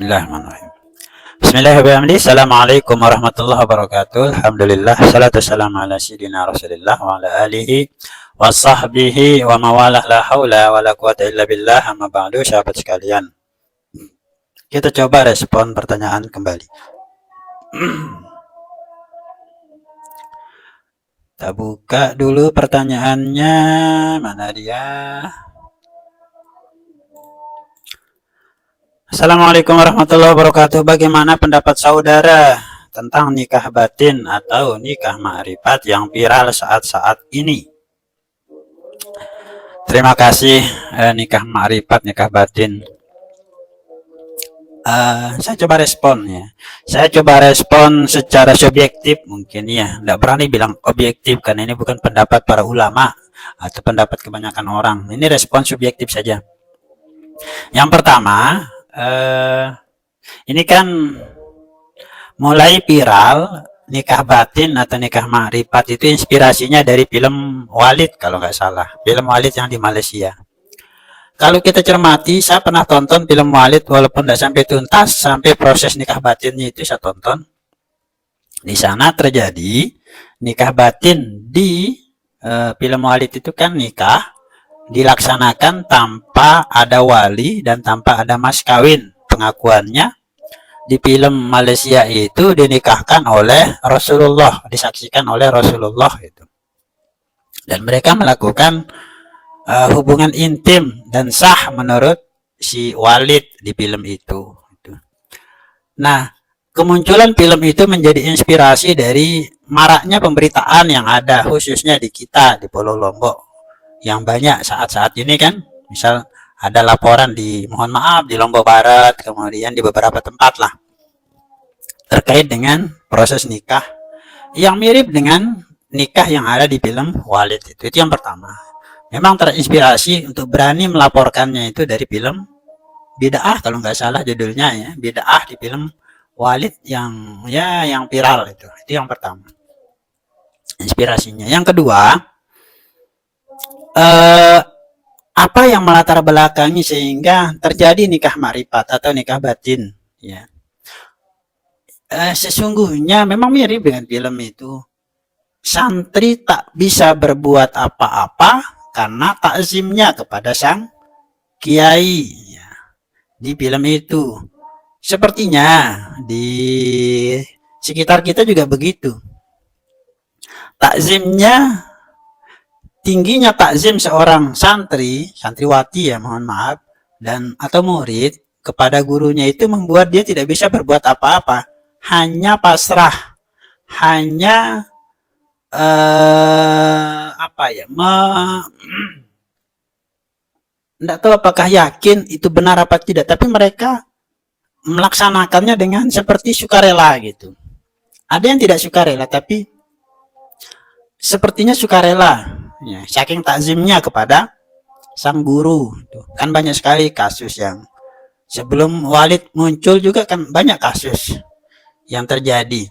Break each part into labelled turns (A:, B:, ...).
A: Bismillahirrahmanirrahim. Bismillahirrahmanirrahim. Assalamualaikum warahmatullahi wabarakatuh. Alhamdulillah. Salatu wassalamu ala sayyidina Rasulillah wa ala alihi wa sahbihi wa mawalah, la haula wa la quwata illa billah. Amma ba'du, sahabat sekalian. Kita coba respon pertanyaan kembali. Kita buka dulu pertanyaannya. Mana dia? Assalamualaikum warahmatullahi wabarakatuh. Bagaimana pendapat saudara tentang nikah batin atau nikah ma'rifat yang viral saat-saat ini? Terima kasih. Nikah ma'rifat, nikah batin. Saya coba respon ya. Saya coba respon secara subjektif mungkin ya. Tidak berani bilang objektif karena ini bukan pendapat para ulama atau pendapat kebanyakan orang. Ini respon subjektif saja. Yang pertama, ini kan mulai viral nikah batin atau nikah ma'rifat itu inspirasinya dari film Walid kalau nggak salah, film Walid yang di Malaysia. Kalau kita cermati, saya pernah tonton film Walid walaupun tidak sampai tuntas, sampai proses nikah batinnya itu saya tonton. Di sana terjadi nikah batin di film Walid itu kan nikah dilaksanakan tanpa ada wali dan tanpa ada mas kawin. Pengakuannya di film Malaysia itu dinikahkan oleh Rasulullah, disaksikan oleh Rasulullah itu. Dan mereka melakukan hubungan intim dan sah menurut si Walid di film itu. Nah, kemunculan film itu menjadi inspirasi dari maraknya pemberitaan yang ada khususnya di kita di Pulau Lombok yang banyak saat-saat ini kan, misal ada laporan di, mohon maaf, di Lombok Barat, kemudian di beberapa tempat lah terkait dengan proses nikah yang mirip dengan nikah yang ada di film Walid itu yang pertama. Memang terinspirasi untuk berani melaporkannya itu dari film Bid'ah kalau nggak salah judulnya ya, Bid'ah di film Walid yang viral itu yang pertama inspirasinya. Yang kedua, apa yang melatar belakangi sehingga terjadi nikah ma'rifat atau nikah batin ya. Sesungguhnya memang mirip dengan film itu. Santri tak bisa berbuat apa-apa karena takzimnya kepada sang kiai ya. Di film itu sepertinya di sekitar kita juga begitu. Takzimnya, tingginya takzim seorang santriwati ya, mohon maaf, dan atau murid kepada gurunya itu membuat dia tidak bisa berbuat apa-apa, hanya pasrah, hanya tidak tahu apakah yakin itu benar apa tidak, tapi mereka melaksanakannya dengan seperti sukarela gitu. Ada yang tidak sukarela, tapi sepertinya sukarela. Ya, saking takzimnya kepada sang guru. Kan banyak sekali kasus yang sebelum Walid muncul juga kan banyak kasus yang terjadi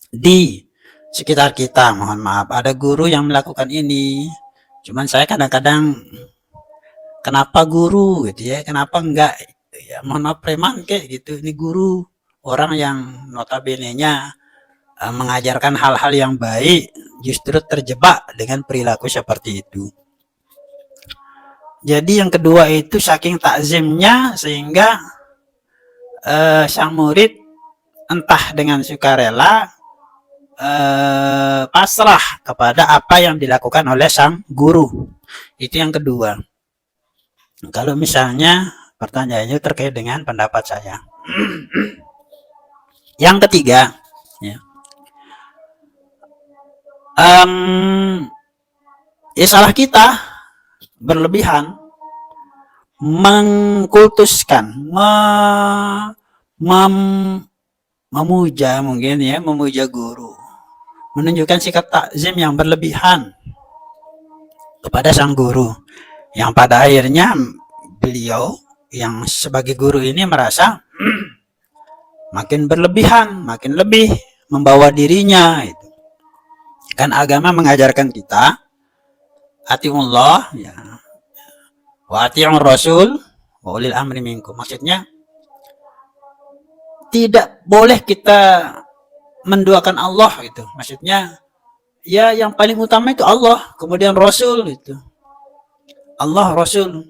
A: di sekitar kita. Mohon maaf, ada guru yang melakukan ini. Cuman saya kadang-kadang kenapa guru gitu ya, kenapa enggak ya, mohon maaf, preman kayak gitu. Ini guru, orang yang notabene-nya mengajarkan hal-hal yang baik, justru terjebak dengan perilaku seperti itu. Jadi yang kedua itu saking takzimnya sehingga sang murid entah dengan sukarela pasrah kepada apa yang dilakukan oleh sang guru. Itu yang kedua. Kalau misalnya pertanyaannya terkait dengan pendapat saya. Yang ketiga ya. Salah kita berlebihan mengkultuskan, memuja mungkin ya, memuja guru, menunjukkan sikap takzim yang berlebihan kepada sang guru, yang pada akhirnya beliau yang sebagai guru ini merasa makin berlebihan, makin lebih membawa dirinya itu. Kan agama mengajarkan kita atiullah ya, wa atiur rasul wa ulil amri minkum. Maksudnya tidak boleh kita menduakan Allah gitu. Maksudnya ya yang paling utama itu Allah, kemudian Rasul itu. Allah, Rasul.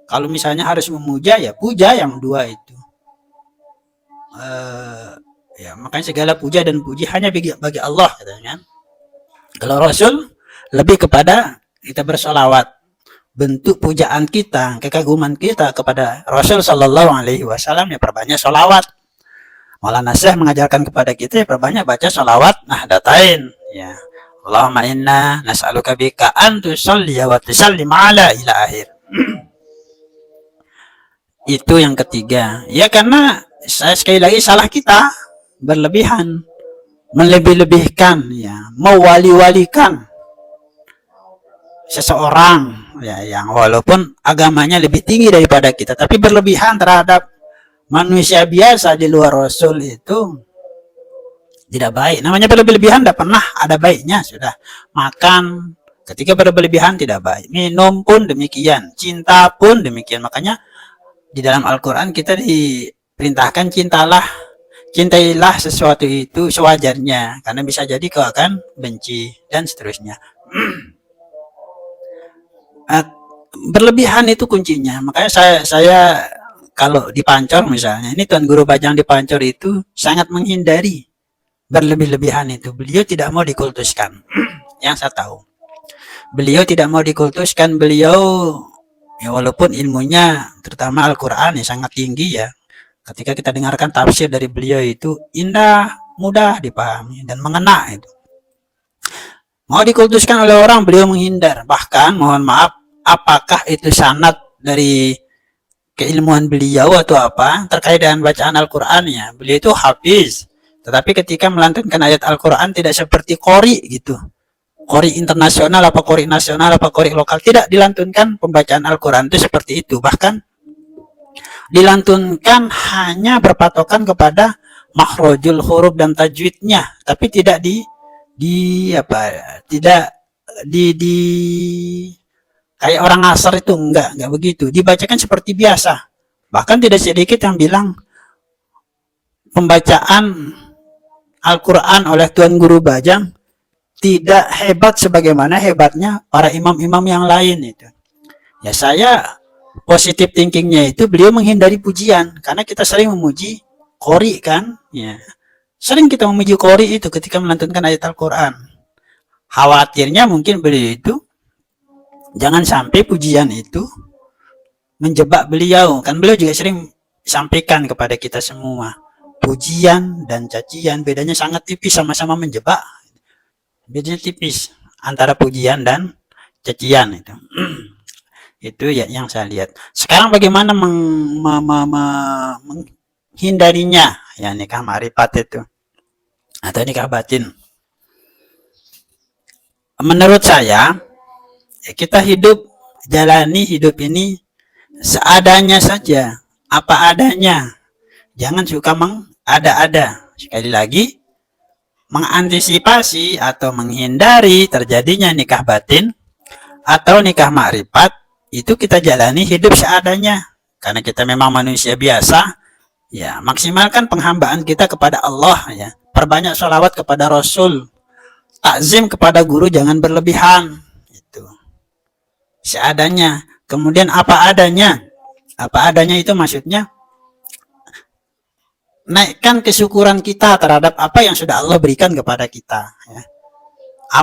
A: Kalau misalnya harus memuja ya puja yang dua itu. Ya makanya segala puja dan puji hanya bagi Allah katanya. Kalau Rasul lebih kepada kita bersolawat, bentuk pujaan kita, kekaguman kita kepada Rasul Shallallahu Alaihi Wasallam ya perbanyak solawat. Maulana Syekh mengajarkan kepada kita ya perbanyak baca solawat nahdatain ya. Allahumma inna nas'aluka bika an tusalli wa tusallim ala ila akhir. Itu yang ketiga. Ya karena saya sekali lagi salah kita berlebihan, melebih-lebihkan ya, mewali-walikan seseorang ya yang walaupun agamanya lebih tinggi daripada kita tapi berlebihan terhadap manusia biasa di luar Rasul itu tidak baik. Namanya berlebihan tidak pernah ada baiknya. Sudah makan ketika berlebihan tidak baik, minum pun demikian, cinta pun demikian. Makanya di dalam Al-Quran kita diperintahkan cintailah sesuatu itu sewajarnya, karena bisa jadi kau akan benci dan seterusnya. Berlebihan itu kuncinya. Makanya saya kalau di Pancor misalnya, ini Tuan Guru Bajang di Pancor itu sangat menghindari berlebih-lebihan itu. Beliau tidak mau dikultuskan. Yang saya tahu, beliau tidak mau dikultuskan. Beliau ya walaupun ilmunya terutama Al-Quran ya sangat tinggi ya. Ketika kita dengarkan tafsir dari beliau itu indah, mudah dipahami dan mengena itu. Mau dikultuskan oleh orang, beliau menghindar. Bahkan mohon maaf, apakah itu sanad dari keilmuan beliau atau apa terkait dengan bacaan Al-Quran ya. Beliau itu hafiz, tetapi ketika melantunkan ayat Al-Quran tidak seperti qori gitu. Qori internasional apa qori nasional apa qori lokal, tidak dilantunkan pembacaan Al-Quran itu seperti itu. Bahkan dilantunkan hanya berpatokan kepada makhrajul huruf dan tajwidnya, tapi tidak kayak orang asar itu enggak begitu, dibacakan seperti biasa. Bahkan tidak sedikit yang bilang pembacaan Al-Quran oleh Tuan Guru Bajang tidak hebat sebagaimana hebatnya para imam-imam yang lain itu. Ya saya positif thinkingnya itu beliau menghindari pujian, karena kita sering memuji qori kan ya. Sering kita memuji qori itu ketika melantunkan ayat Al-Quran. Khawatirnya mungkin beliau itu jangan sampai pujian itu menjebak beliau. Kan beliau juga sering sampaikan kepada kita semua, pujian dan cacian bedanya sangat tipis, sama-sama menjebak. Bedanya tipis antara pujian dan cacian itu. Itu ya yang saya lihat. Sekarang bagaimana menghindarinya ya, nikah ma'rifat itu atau nikah batin. Menurut saya kita jalani hidup ini seadanya saja, apa adanya. Jangan suka mengada-ada. Sekali lagi, mengantisipasi atau menghindari terjadinya nikah batin atau nikah ma'rifat itu kita jalani hidup seadanya. Karena kita memang manusia biasa, ya maksimalkan penghambaan kita kepada Allah ya. Perbanyak sholawat kepada Rasul, takzim kepada guru jangan berlebihan. Itu seadanya. Kemudian apa adanya. Apa adanya itu maksudnya naikkan kesyukuran kita terhadap apa yang sudah Allah berikan kepada kita ya.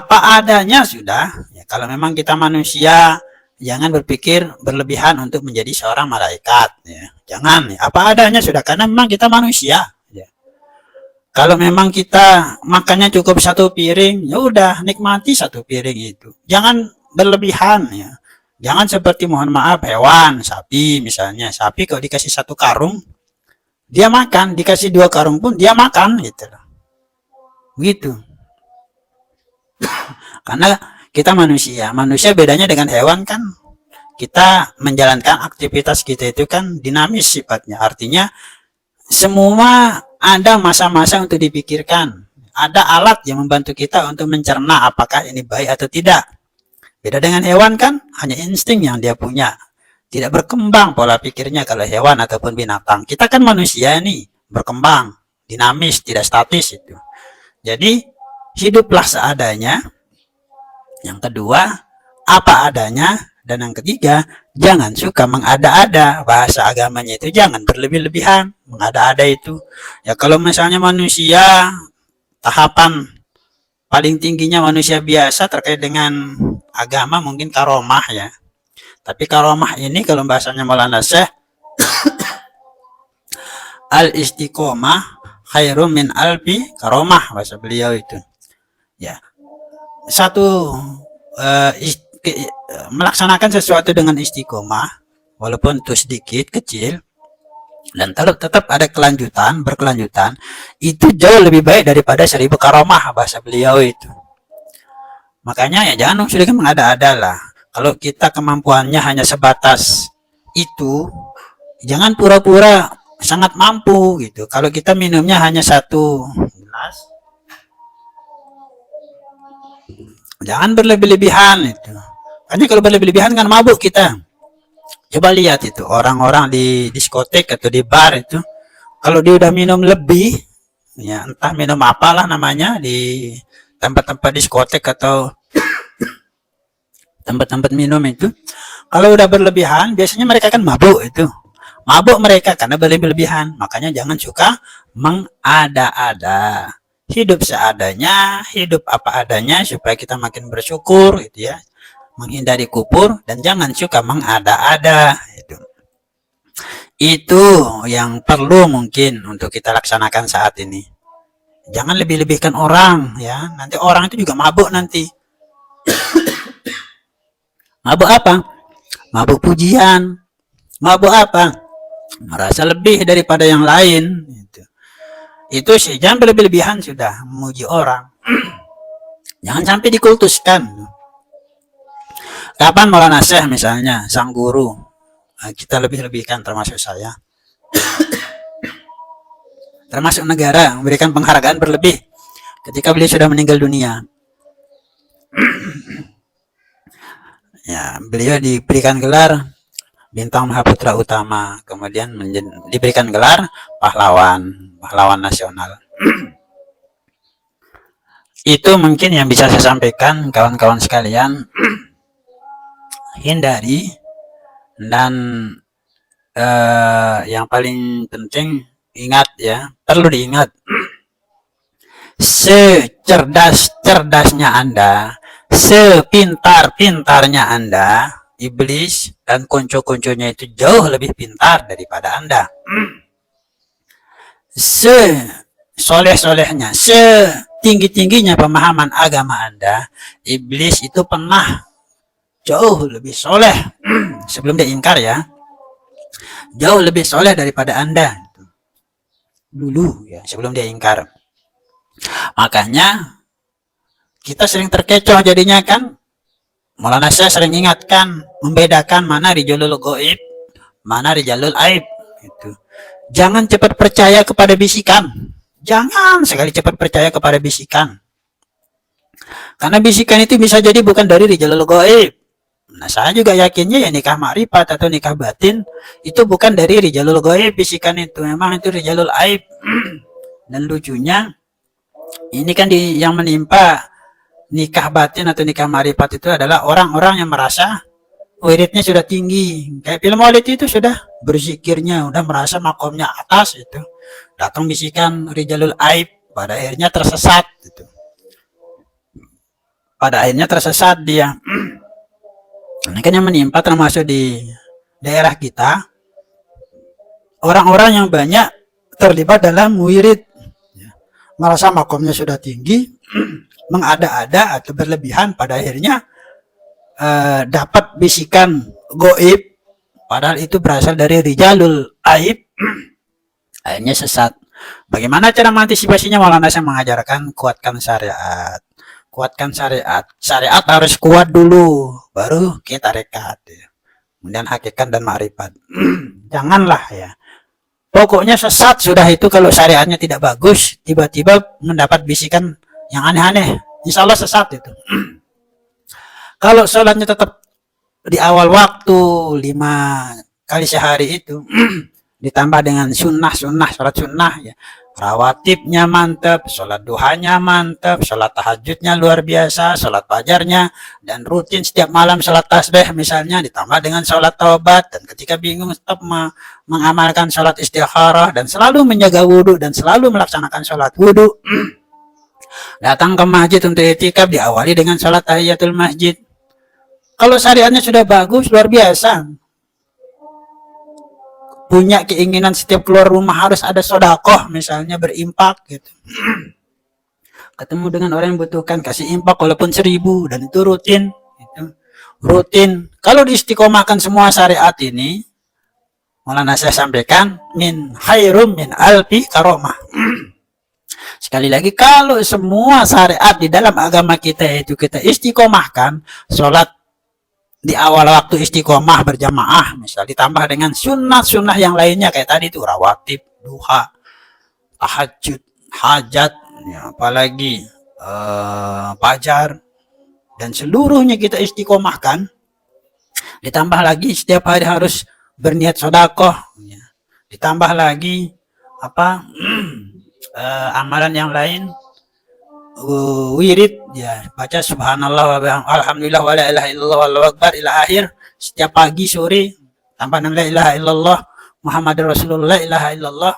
A: Apa adanya sudah ya. Kalau memang kita manusia, jangan berpikir berlebihan untuk menjadi seorang malaikat ya. Jangan ya. Apa adanya sudah, karena memang kita manusia ya. Kalau memang kita makannya cukup satu piring, ya udah nikmati satu piring itu. Jangan berlebihan ya. Jangan seperti mohon maaf hewan, sapi misalnya. Sapi kalau dikasih satu karung dia makan, dikasih 2 karung pun dia makan gitu loh. Begitu. Karena kita manusia bedanya dengan hewan kan, kita menjalankan aktivitas kita itu kan dinamis sifatnya. Artinya semua ada masa-masa untuk dipikirkan. Ada alat yang membantu kita untuk mencerna apakah ini baik atau tidak. Beda dengan hewan kan, hanya insting yang dia punya. tidak berkembang pola pikirnya kalau hewan ataupun binatang. Kita kan manusia nih, berkembang, dinamis, tidak statis itu. Jadi, hiduplah seadanya. Yang kedua, apa adanya. Dan yang ketiga, jangan suka mengada-ada. Bahasa agamanya itu jangan berlebih-lebihan. Mengada-ada itu. Ya kalau misalnya manusia, tahapan paling tingginya manusia biasa terkait dengan agama mungkin karomah ya. Tapi karomah ini kalau bahasanya Maulana Syekh, al-istiqomah khairum min alfi karomah, bahasa beliau itu. Ya. Satu melaksanakan sesuatu dengan istiqomah walaupun itu sedikit kecil dan tetap ada berkelanjutan, itu jauh lebih baik daripada 1000 karomah, bahasa beliau itu. Makanya ya jangan sudah mengada-ada lah. Kalau kita kemampuannya hanya sebatas itu, jangan pura-pura sangat mampu gitu. Kalau kita minumnya hanya 1 gelas, jangan berlebih-lebihan itu. Karena kalau berlebih-lebihan kan mabuk kita. Coba lihat itu orang-orang di diskotek atau di bar itu, kalau dia udah minum lebih, ya entah minum apalah namanya di tempat-tempat diskotek atau tempat-tempat minum itu, kalau udah berlebihan biasanya mereka kan mabuk itu. Mabuk mereka karena berlebihan. Makanya jangan suka mengada-ada. Hidup seadanya, hidup apa adanya supaya kita makin bersyukur gitu ya. Menghindari kufur dan jangan suka mengada-ada itu yang perlu mungkin untuk kita laksanakan saat ini. Jangan lebih-lebihkan orang ya, nanti orang itu juga mabuk nanti. Mabuk apa? Mabuk pujian. Mabuk apa? Merasa lebih daripada yang lain itu sih, jangan berlebih-lebihan sudah memuji orang. Jangan sampai dikultuskan. Kapan Maulana Syekh misalnya, sang guru, kita lebih-lebihkan termasuk saya, termasuk negara, memberikan penghargaan berlebih ketika beliau sudah meninggal dunia. Ya, beliau diberikan gelar Bintang Mahaputra Utama, kemudian diberikan gelar pahlawan nasional. Itu mungkin yang bisa saya sampaikan kawan-kawan sekalian. Hindari dan yang paling penting ingat ya, perlu diingat, secerdas-cerdasnya Anda, sepintar-pintarnya Anda, iblis dan konco-konconya itu jauh lebih pintar daripada Anda. Sesoleh-solehnya, setinggi-tingginya pemahaman agama Anda, iblis itu pernah jauh lebih soleh sebelum dia ingkar ya, jauh lebih soleh daripada Anda dulu ya, sebelum dia ingkar. Makanya kita sering terkecoh jadinya kan. Maulana Syekh sering ingatkan, membedakan mana rijalul ghaib, mana rijalul aib itu. Jangan cepat percaya kepada bisikan, jangan sekali cepat percaya kepada bisikan, karena bisikan itu bisa jadi bukan dari rijalul ghaib. Nah, saya juga yakinnya ya nikah makrifat atau nikah batin itu bukan dari rijalul ghaib bisikan itu, memang itu rijalul aib. Dan lucunya ini kan yang menimpa nikah batin atau nikah makrifat itu adalah orang-orang yang merasa wiridnya sudah tinggi. Kayak film Maulid itu sudah berzikirnya, udah merasa makomnya atas itu. Datang bisikan rijalul aib, pada akhirnya tersesat itu. Pada akhirnya tersesat dia. Ini kan yang menimpa termasuk di daerah kita, orang-orang yang banyak terlibat dalam wirid, merasa makomnya sudah tinggi, mengada-ada atau berlebihan, pada akhirnya dapat bisikan goib, padahal itu berasal dari rijalul aib, akhirnya sesat. Bagaimana cara mengantisipasinya? Maulana Syekh mengajarkan kuatkan syariat. Kuatkan syariat. Syariat harus kuat dulu, baru kita rekat. Kemudian hakikat dan ma'rifat. Janganlah ya. Pokoknya sesat sudah itu kalau syariatnya tidak bagus, tiba-tiba mendapat bisikan yang aneh-aneh. Insya Allah sesat itu. Kalau sholatnya tetap di awal waktu 5 kali sehari itu ditambah dengan sunnah sholat sunnah ya, rawatibnya mantap, sholat duhanya mantap, sholat tahajudnya luar biasa, sholat fajarnya, dan rutin setiap malam sholat tasbih misalnya, ditambah dengan sholat taubat, dan ketika bingung tetap mengamalkan sholat istikharah, dan selalu menjaga wudhu, dan selalu melaksanakan sholat wudhu. Datang ke masjid untuk itikaf diawali dengan sholat tahiyatul masjid. Kalau syariatnya sudah bagus, luar biasa. Punya keinginan setiap keluar rumah harus ada sodakoh, misalnya berimpak gitu. Ketemu dengan orang yang butuhkan, kasih impak walaupun 1.000, dan itu rutin. Gitu. Rutin. Kalau diistiqomahkan semua syariat ini, Maulana saya sampaikan, min khairum min alfi karomah. Sekali lagi, kalau semua syariat di dalam agama kita itu kita istiqomahkan, sholat di awal waktu istiqomah berjamaah, misal ditambah dengan sunnah-sunnah yang lainnya kayak tadi itu rawatib, duha, tahajud, hajat, ya, apalagi fajar, dan seluruhnya kita istiqomahkan. Ditambah lagi setiap hari harus berniat sodakoh, ya. Ditambah lagi apa amalan yang lain, wirid ya, baca subhanallah wa alhamdulillah wa la ilaha illallah wallahu akbar ila akhir setiap pagi sore, tambah la ilaha illallah Muhammadur Rasulullah, la ilaha illallah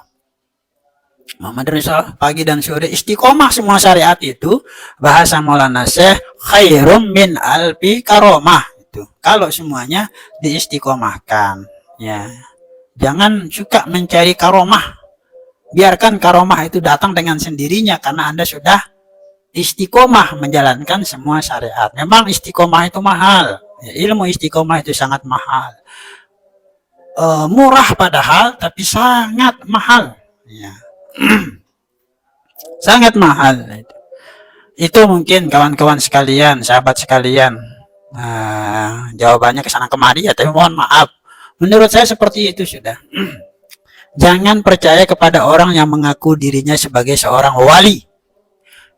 A: Muhammad Rasul, pagi dan sore istiqomah semua syariat itu. Bahasa Maulana Syekh, khairum min alfi karomah, itu kalau semuanya diistiqomahkan ya. Jangan suka mencari karomah, biarkan karomah itu datang dengan sendirinya karena Anda sudah istiqomah menjalankan semua syariat. Memang istiqomah itu mahal ya, ilmu istiqomah itu sangat mahal, murah padahal tapi sangat mahal ya. Sangat mahal itu mungkin kawan-kawan sekalian, sahabat sekalian, jawabannya kesana kemari ya, tapi mohon maaf, menurut saya seperti itu sudah. Jangan percaya kepada orang yang mengaku dirinya sebagai seorang wali.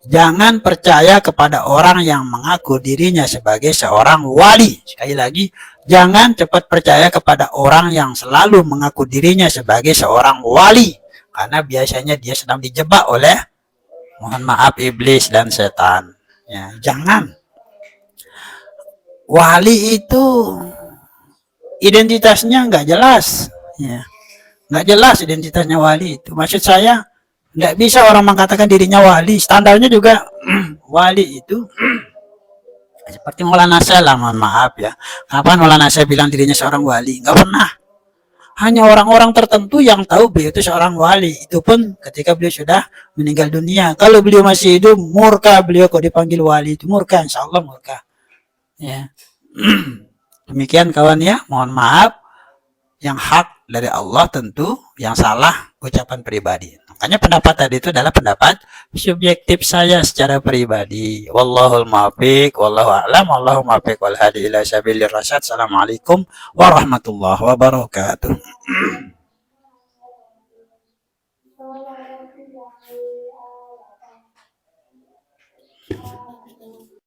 A: Jangan percaya kepada orang yang mengaku dirinya sebagai seorang wali. Sekali lagi, jangan cepat percaya kepada orang yang selalu mengaku dirinya sebagai seorang wali, karena biasanya dia sedang dijebak oleh, mohon maaf, iblis dan setan ya. Jangan. Wali itu identitasnya nggak jelas ya, nggak jelas identitasnya wali itu. Maksud saya, nggak bisa orang mengatakan dirinya wali, standarnya juga wali itu seperti Maulana Syekh, mohon maaf ya. Kapan Maulana Syekh bilang dirinya seorang wali? Nggak pernah. Hanya orang-orang tertentu yang tahu beliau itu seorang wali, itu pun ketika beliau sudah meninggal dunia. Kalau beliau masih hidup, murka beliau kok dipanggil wali, itu murka, insya Allah murka ya. Demikian kawan ya, mohon maaf. Yang hak dari Allah tentu, yang salah ucapan pribadi. Makanya pendapat tadi itu adalah pendapat subjektif saya secara pribadi. Wallahul muwaffiq, wallahu a'lam, wallahu muwaffiq wal hadi ila sabilir rasyad. Assalamualaikum warahmatullahi wabarakatuh.